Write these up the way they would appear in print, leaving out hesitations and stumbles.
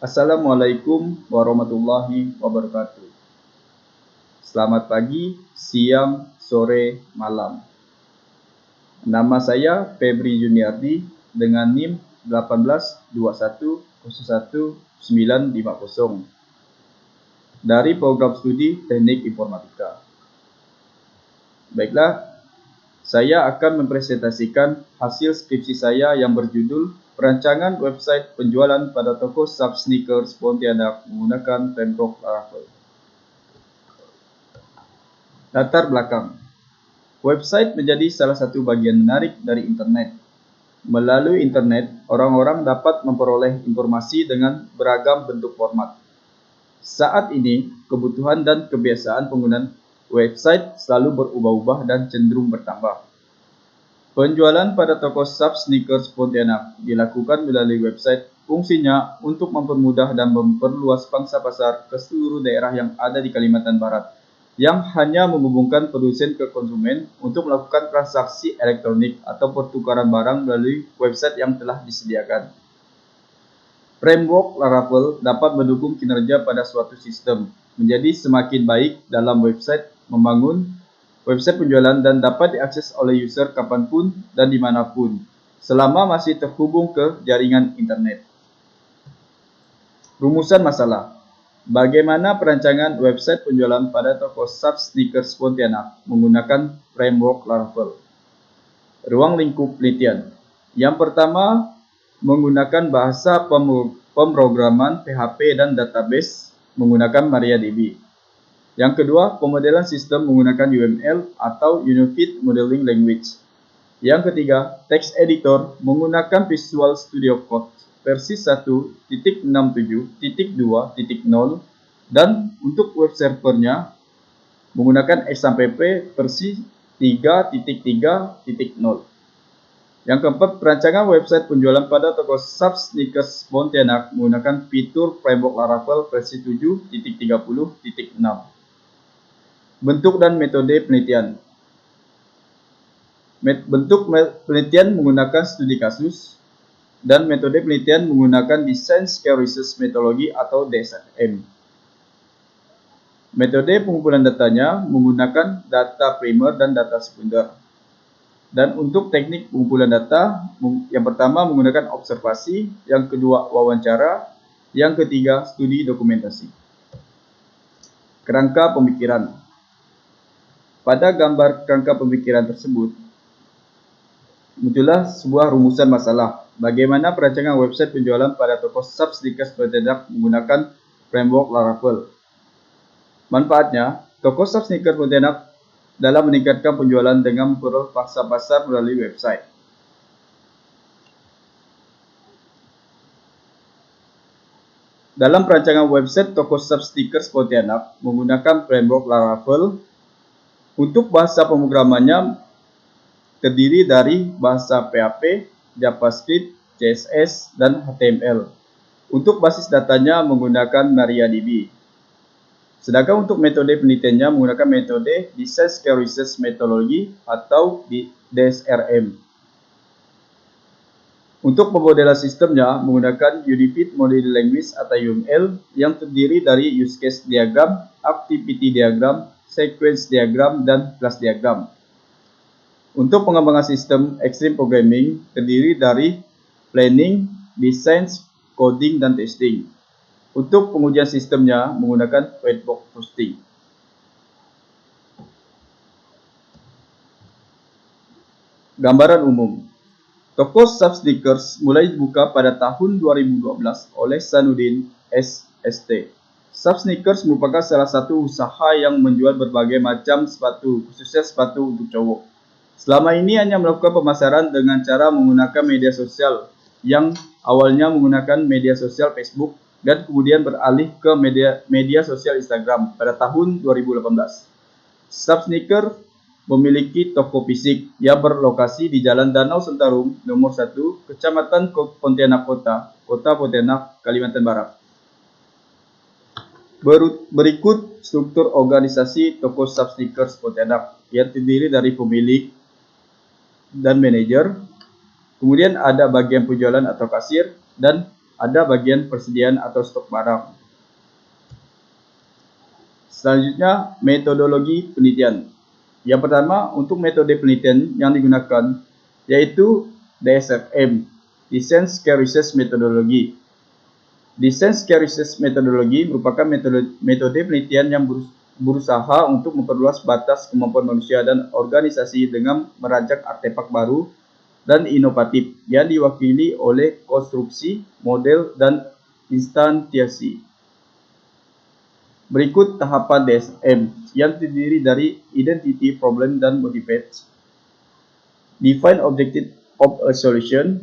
Assalamualaikum warahmatullahi wabarakatuh. Selamat pagi, siang, sore, malam. Nama saya Febri Juniardi dengan NIM 182101950 dari program studi Teknik Informatika. Baiklah, saya akan mempresentasikan hasil skripsi saya yang berjudul Perancangan Website Penjualan pada Toko Sub Sneakers Pontianak menggunakan Pembroke Laravel. Latar belakang. Website menjadi salah satu bagian menarik dari internet. Melalui internet, orang-orang dapat memperoleh informasi dengan beragam bentuk format. Saat ini, kebutuhan dan kebiasaan penggunaan website selalu berubah-ubah dan cenderung bertambah. Penjualan pada toko Sub Sneakers Pontianak dilakukan melalui website. Fungsinya untuk mempermudah dan memperluas pangsa pasar ke seluruh daerah yang ada di Kalimantan Barat, yang hanya menghubungkan produsen ke konsumen untuk melakukan transaksi elektronik atau pertukaran barang melalui website yang telah disediakan. Framework Laravel dapat mendukung kinerja pada suatu sistem menjadi semakin baik dalam website membangun website penjualan dan dapat diakses oleh user kapanpun dan dimanapun, selama masih terhubung ke jaringan internet. Rumusan masalah. Bagaimana perancangan website penjualan pada toko Sub Sneakers Pontianak menggunakan framework Laravel? Ruang lingkup penelitian. Yang pertama, menggunakan bahasa pemrograman PHP dan database menggunakan MariaDB. Yang kedua, pemodelan sistem menggunakan UML atau Unified Modeling Language. Yang ketiga, text editor menggunakan Visual Studio Code versi 1.67.2.0 dan untuk web servernya menggunakan XAMPP versi 3.3.0. Yang keempat, perancangan website penjualan pada toko Sub Sneakers Pontianak menggunakan fitur framework Laravel versi 7.30.6. Bentuk dan metode penelitian. Bentuk penelitian menggunakan studi kasus dan metode penelitian menggunakan Design Scale Research Methodology atau DSRM. Metode pengumpulan datanya menggunakan data primer dan data sekunder. Dan untuk teknik pengumpulan data, yang pertama menggunakan observasi, yang kedua wawancara, yang ketiga studi dokumentasi. Kerangka pemikiran. Pada gambar kerangka pemikiran tersebut, muncullah sebuah rumusan masalah. Bagaimana perancangan website penjualan pada toko Sub Sneakers Pontianak menggunakan framework Laravel? Manfaatnya, toko Sub Sneakers Pontianak dalam meningkatkan penjualan dengan memperoleh pangsa pasar melalui website. Dalam perancangan website toko Sub Sneakers Pontianak menggunakan framework Laravel, untuk bahasa pemrogramannya terdiri dari bahasa PHP, JavaScript, CSS, dan HTML. Untuk basis datanya menggunakan MariaDB. Sedangkan untuk metode penelitiannya menggunakan metode Design Scale Research Methodology atau DSRM. Untuk pemodelan sistemnya menggunakan Unified Modeling Language atau UML yang terdiri dari use case diagram, activity diagram, sequence diagram, dan class diagram. Untuk pengembangan sistem Extreme Programming terdiri dari planning, design, coding, dan testing. Untuk pengujian sistemnya menggunakan whitebox testing. Gambaran umum. Toko Sub Sneakers mulai dibuka pada tahun 2012 oleh Sanudin SST. Sub Sneakers merupakan salah satu usaha yang menjual berbagai macam sepatu, khususnya sepatu untuk cowok. Selama ini hanya melakukan pemasaran dengan cara menggunakan media sosial, yang awalnya menggunakan media sosial Facebook dan kemudian beralih ke media sosial Instagram pada tahun 2018. Sub Sneakers memiliki toko fisik yang berlokasi di Jalan Danau Sentarum nomor 1, Kecamatan Pontianak Kota, Kota Pontianak, Kalimantan Barat. Berikut struktur organisasi toko Sub Sneakers Pontianak yang terdiri dari pemilik dan manajer. Kemudian ada bagian penjualan atau kasir dan ada bagian persediaan atau stok barang. Selanjutnya, metodologi penelitian. Yang pertama, untuk metode penelitian yang digunakan yaitu DSFM, Design Scale Research Methodology. Design Scale Research Methodology merupakan metode penelitian yang berusaha untuk memperluas batas kemampuan manusia dan organisasi dengan merancang artefak baru dan inovatif yang diwakili oleh konstruksi, model, dan instansiasi. Berikut tahapan DSM yang terdiri dari identity, problem, dan motivate. Define objective of a solution.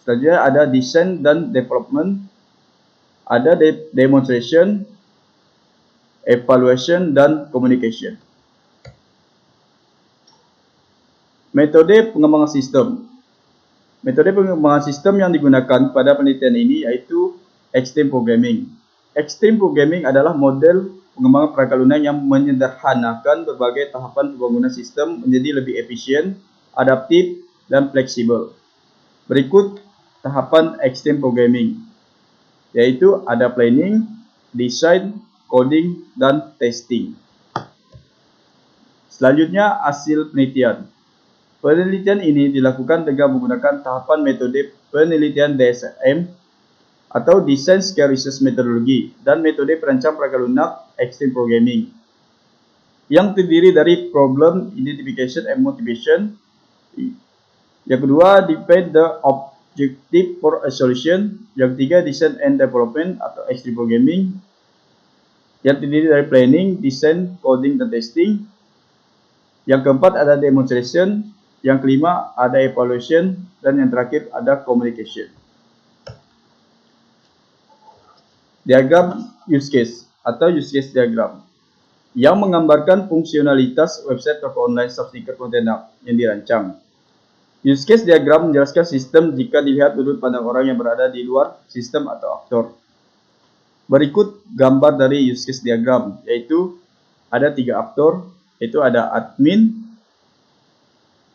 Selanjutnya ada design dan development. Ada demonstration, evaluation, dan communication. Metode pengembangan sistem. Metode pengembangan sistem yang digunakan pada penelitian ini yaitu Extreme Programming. Extreme Programming adalah model pengembangan perangkat lunak yang menyederhanakan berbagai tahapan pembangunan sistem menjadi lebih efisien, adaptif, dan fleksibel. Berikut tahapan Extreme Programming, yaitu ada planning, design, coding, dan testing. Selanjutnya, hasil penelitian. Penelitian ini dilakukan dengan menggunakan tahapan metode penelitian DSM atau Design Scale Research Methodology dan metode perancang perangkat lunak Extreme Programming yang terdiri dari Problem Identification and Motivation. Yang kedua, Define the Objective for a Solution. Yang ketiga, Design and Development atau Extreme Programming yang terdiri dari Planning, Design, Coding, dan Testing. Yang keempat ada Demonstration. Yang kelima ada Evaluation. Dan yang terakhir ada Communication. Diagram use case atau use case diagram yang menggambarkan fungsionalitas website toko online subsneaker Pontianak yang dirancang. Use case diagram menjelaskan sistem jika dilihat sudut pandang orang yang berada di luar sistem atau aktor. Berikut gambar dari use case diagram, yaitu ada 3 aktor, yaitu ada admin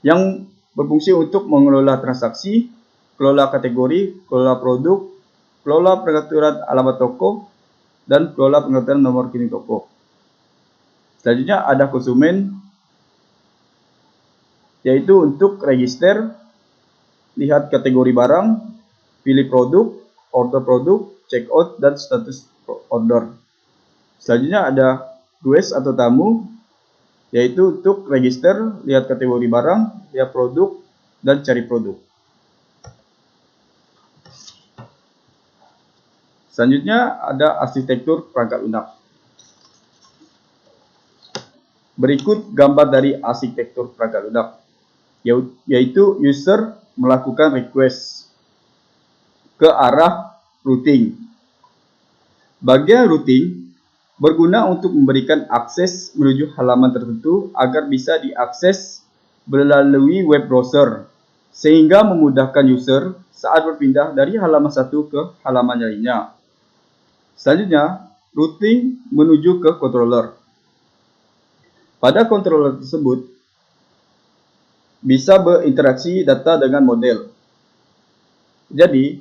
yang berfungsi untuk mengelola transaksi, kelola kategori, kelola produk, kelola pengaturan alamat toko, dan kelola pengaturan nomor rekening toko. Selanjutnya ada konsumen, yaitu untuk register, lihat kategori barang, pilih produk, order, checkout, dan status order. Selanjutnya ada guest atau tamu, yaitu untuk register, lihat kategori barang, lihat produk, dan cari produk. Selanjutnya ada arsitektur perangkat lunak. Berikut gambar dari arsitektur perangkat lunak, yaitu user melakukan request ke arah routing. Bagian routing berguna untuk memberikan akses menuju halaman tertentu agar bisa diakses melalui web browser, sehingga memudahkan user saat berpindah dari halaman satu ke halaman lainnya. Selanjutnya, routing menuju ke controller. Pada controller tersebut, bisa berinteraksi data dengan model. Jadi,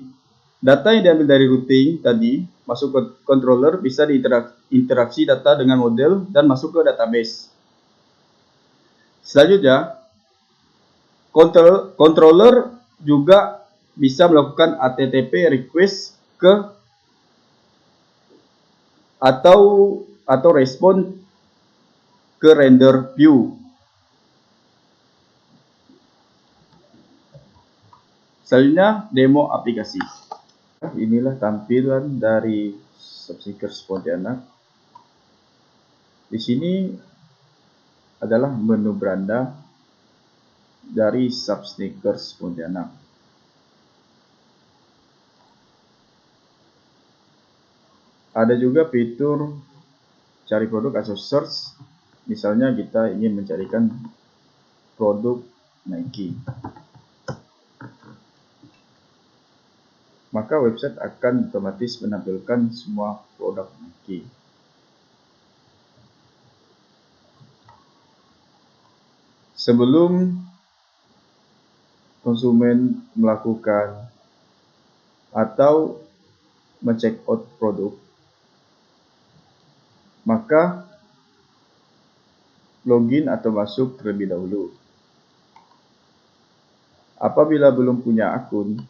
data yang diambil dari routing tadi masuk ke controller bisa diinteraksi data dengan model dan masuk ke database. Selanjutnya, controller juga bisa melakukan HTTP request ke atau respon ke render view. Selanjutnya, demo aplikasi. Inilah tampilan dari Subsneakers Pontianak. Di sini adalah menu beranda dari Subsneakers Pontianak. Ada juga fitur cari produk atau search. Misalnya kita ingin mencarikan produk Nike, maka website akan otomatis menampilkan semua produk Nike. Sebelum konsumen melakukan atau men-check out produk, maka login atau masuk terlebih dahulu. Apabila belum punya akun,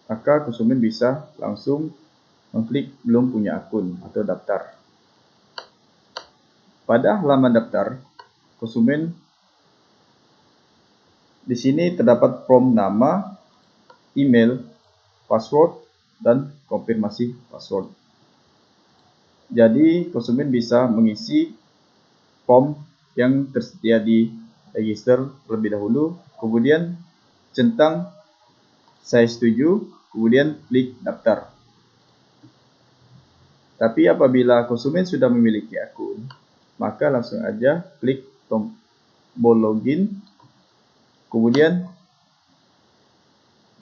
maka konsumen bisa langsung mengklik belum punya akun atau daftar. Pada halaman daftar, konsumen di sini terdapat form nama, email, password, dan konfirmasi password. Jadi, konsumen bisa mengisi form yang tersedia di register terlebih dahulu, kemudian centang saya setuju, kemudian klik daftar. Tapi apabila konsumen sudah memiliki akun, maka langsung aja klik tombol login, kemudian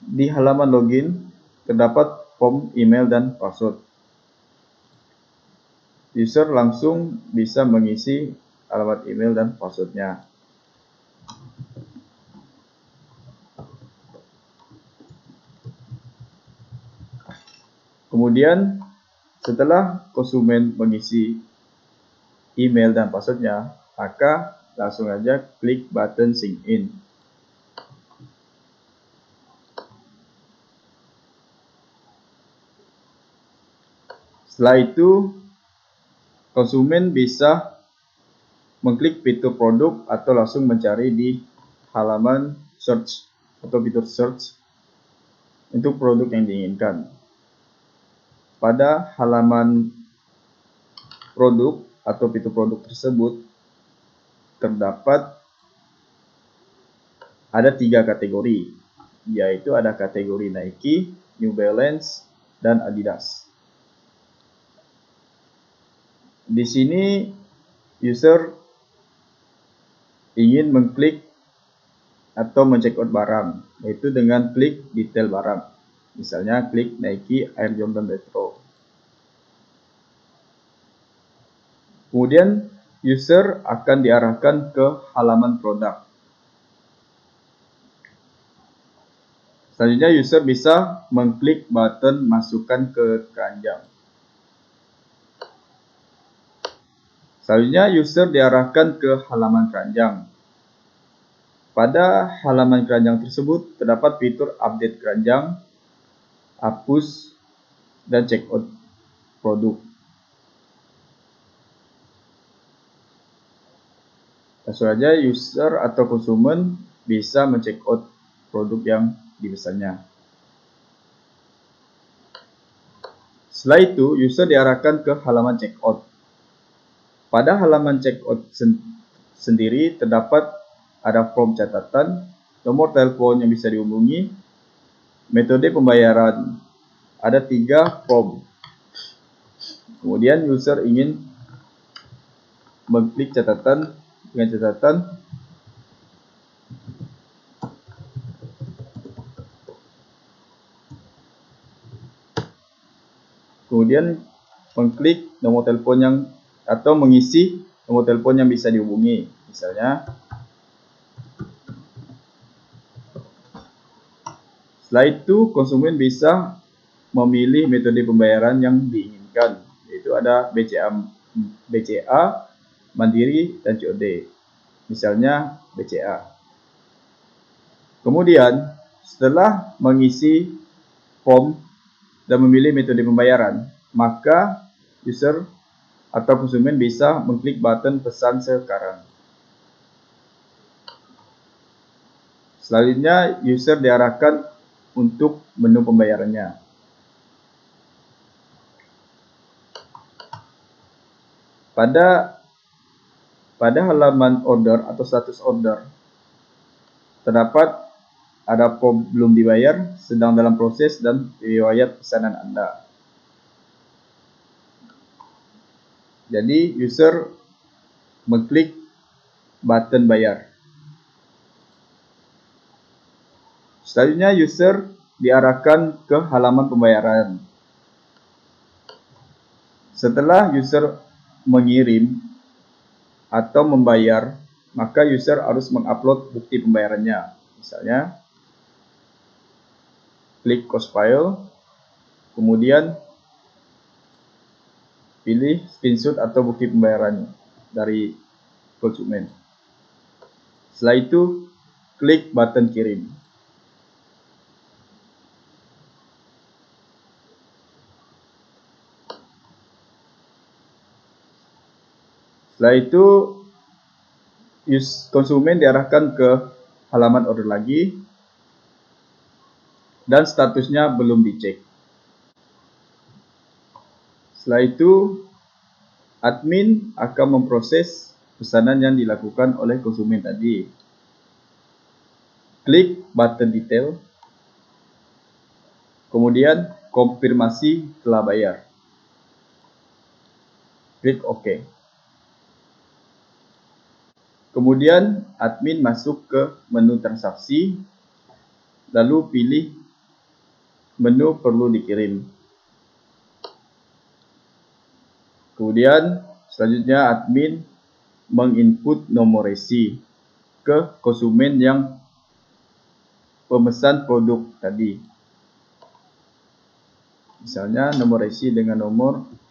di halaman login terdapat form email dan password. User langsung bisa mengisi alamat email dan passwordnya. Kemudian setelah konsumen mengisi email dan passwordnya, maka langsung aja klik button sign in. Setelah itu, konsumen bisa mengklik fitur produk atau langsung mencari di halaman search atau fitur search untuk produk yang diinginkan. Pada halaman produk atau fitur produk tersebut terdapat ada 3 kategori, yaitu ada kategori Nike, New Balance, dan Adidas. Di sini user ingin mengklik atau men-check out barang, yaitu dengan klik detail barang. Misalnya klik Nike Air Jordan Retro. Kemudian user akan diarahkan ke halaman produk. Selanjutnya user bisa mengklik button masukkan ke keranjang. Selanjutnya user diarahkan ke halaman keranjang. Pada halaman keranjang tersebut terdapat fitur update keranjang, hapus, dan check out produk. Langsung saja user atau konsumen bisa men-check out produk yang dipesannya. Setelah itu, user diarahkan ke halaman check out. Pada halaman check out sendiri terdapat ada form catatan, nomor telepon yang bisa dihubungi, metode pembayaran. Ada 3 form. Kemudian user ingin mengklik catatan dengan catatan kemudian mengklik nomor telepon yang atau mengisi nomor telepon yang bisa dihubungi. Misalnya setelah itu konsumen bisa memilih metode pembayaran yang diinginkan, yaitu ada BCA, Mandiri, dan COD. Misalnya BCA. Kemudian setelah mengisi form dan memilih metode pembayaran, maka user atau konsumen bisa mengklik button pesan sekarang. Selanjutnya user diarahkan untuk menu pembayarannya. Pada halaman order atau status order terdapat ada form belum dibayar, sedang dalam proses, dan riwayat pesanan Anda. Jadi user mengklik button bayar. Selanjutnya user diarahkan ke halaman pembayaran. Setelah user mengirim atau membayar, maka user harus mengupload bukti pembayarannya. Misalnya klik cost file, kemudian pilih screenshot atau bukti pembayarannya dari konsumen. Setelah itu, klik button kirim. Setelah itu, konsumen diarahkan ke halaman order lagi dan statusnya belum dicek. Setelah itu, admin akan memproses pesanan yang dilakukan oleh konsumen tadi. Klik button detail, kemudian konfirmasi telah bayar. Klik OK. Kemudian admin masuk ke menu transaksi, lalu pilih menu perlu dikirim. Kemudian selanjutnya admin menginput nomor resi ke konsumen yang pemesan produk tadi. Misalnya nomor resi dengan nomor.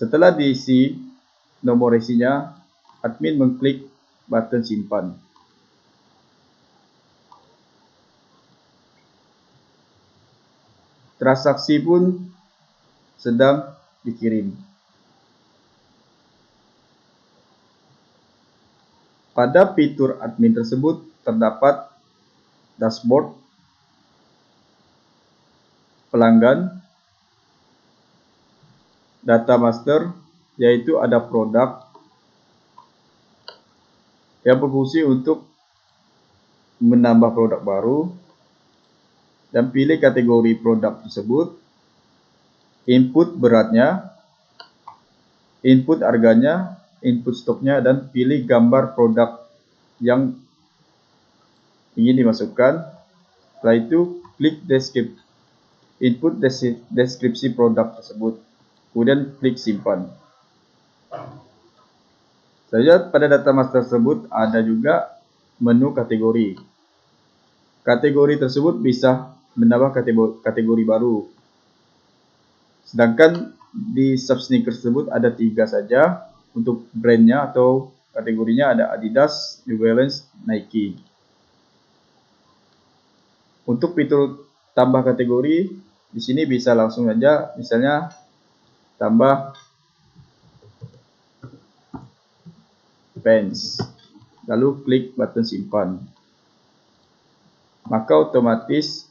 Setelah diisi nomor resinya, admin mengklik button simpan. Transaksi pun sedang dikirim. Pada fitur admin tersebut terdapat dashboard pelanggan, data master, yaitu ada produk yang berfungsi untuk menambah produk baru, dan pilih kategori produk tersebut, input beratnya, input harganya, input stoknya, dan pilih gambar produk yang ingin dimasukkan. Setelah itu, klik input deskripsi produk tersebut, kemudian klik simpan. Selanjutnya pada data master tersebut ada juga menu kategori. Kategori tersebut bisa menambah kategori baru. Sedangkan di sub-sneaker tersebut ada 3 saja untuk brandnya atau kategorinya, ada Adidas, New Balance, Nike. Untuk fitur tambah kategori, di sini bisa langsung saja, misalnya tambah pants, lalu klik button simpan. Maka otomatis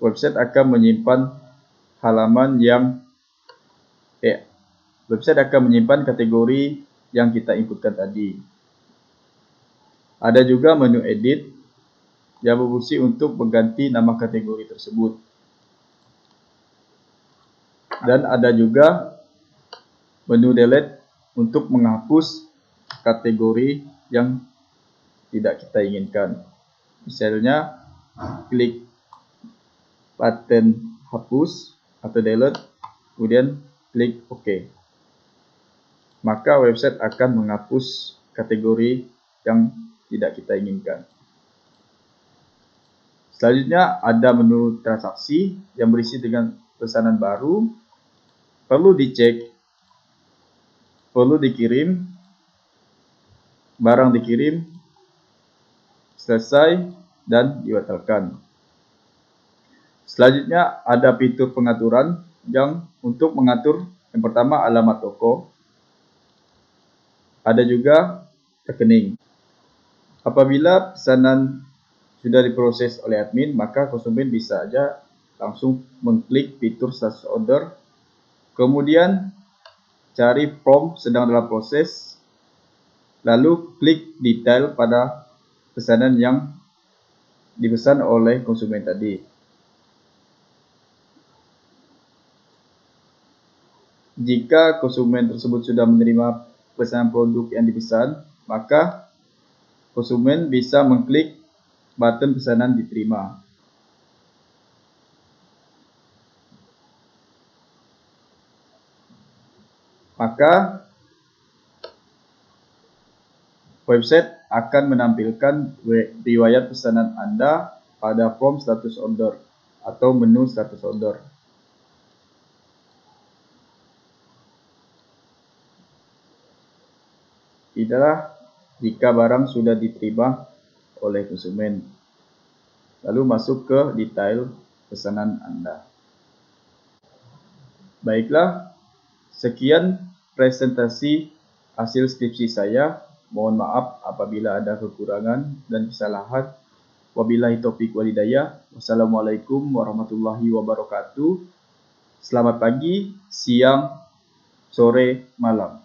website akan menyimpan website akan menyimpan kategori yang kita inputkan tadi. Ada juga menu edit yang berfungsi untuk mengganti nama kategori tersebut. Dan ada juga menu delete untuk menghapus kategori yang tidak kita inginkan. Misalnya, klik button hapus atau delete, kemudian klik OK. Maka website akan menghapus kategori yang tidak kita inginkan. Selanjutnya ada menu transaksi yang berisi dengan pesanan baru, perlu dicek, perlu dikirim, barang dikirim, selesai, dan dibatalkan. Selanjutnya ada fitur pengaturan yang untuk mengatur yang pertama alamat toko, ada juga rekening. Apabila pesanan sudah diproses oleh admin, maka konsumen bisa saja langsung mengklik fitur status order, kemudian cari form sedang dalam proses, lalu klik detail pada pesanan yang dipesan oleh konsumen tadi. Jika konsumen tersebut sudah menerima pesanan produk yang dipesan, maka konsumen bisa mengklik button pesanan diterima. Maka website akan menampilkan riwayat pesanan Anda pada form status order atau menu status order. Inilah jika barang sudah diterima oleh konsumen. Lalu masuk ke detail pesanan Anda. Baiklah, sekian presentasi hasil skripsi saya. Mohon maaf apabila ada kekurangan dan kesalahan. Wabillahi taufiq walhidayah. Wassalamualaikum warahmatullahi wabarakatuh. Selamat pagi, siang, sore, malam.